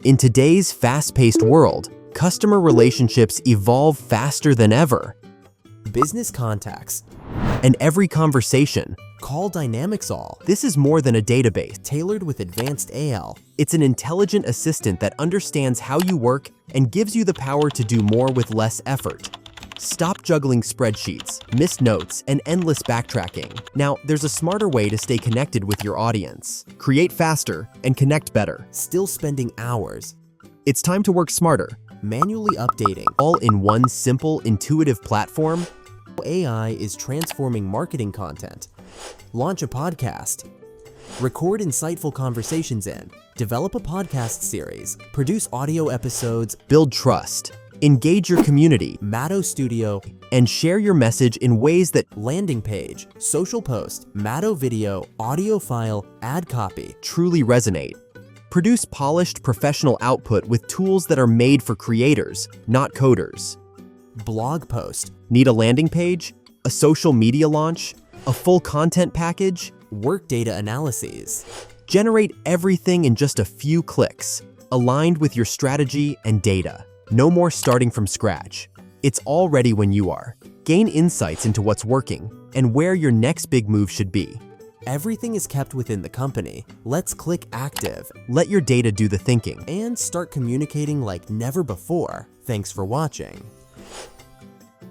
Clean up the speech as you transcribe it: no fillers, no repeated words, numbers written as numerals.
In today's fast-paced world, customer relationships evolve faster than ever. Business contacts. And every conversation, Call Dynamics All. this is more than a database. Tailored with advanced AL. It's an intelligent assistant that understands how you work and gives you the power to do more with less effort. Stop juggling spreadsheets, missed notes, and endless backtracking. Now, there's a smarter way to stay connected with your audience. Create faster and connect better. Still spending hours. It's time to work smarter. Manually updating. All in one simple, intuitive platform. AI is transforming marketing content. Launch a podcast. Record insightful conversations in. Develop a podcast series. Produce audio episodes. Build trust. Engage your community. Matto Studio. And share your message in ways that Landing page. Social post. Matto video. Audio file. Ad copy. truly resonate. Produce polished, professional output with tools that are made for creators, not coders. Blog post. Need a landing page? A social media launch? A full content package? Work data analyses. Generate everything in just a few clicks, aligned with your strategy and data. No more starting from scratch. It's all ready when you are. Gain insights into what's working and where your next big move should be. Everything is kept within the company. Let's click active Let your data do the thinking. and start communicating like never before. Thanks for watching.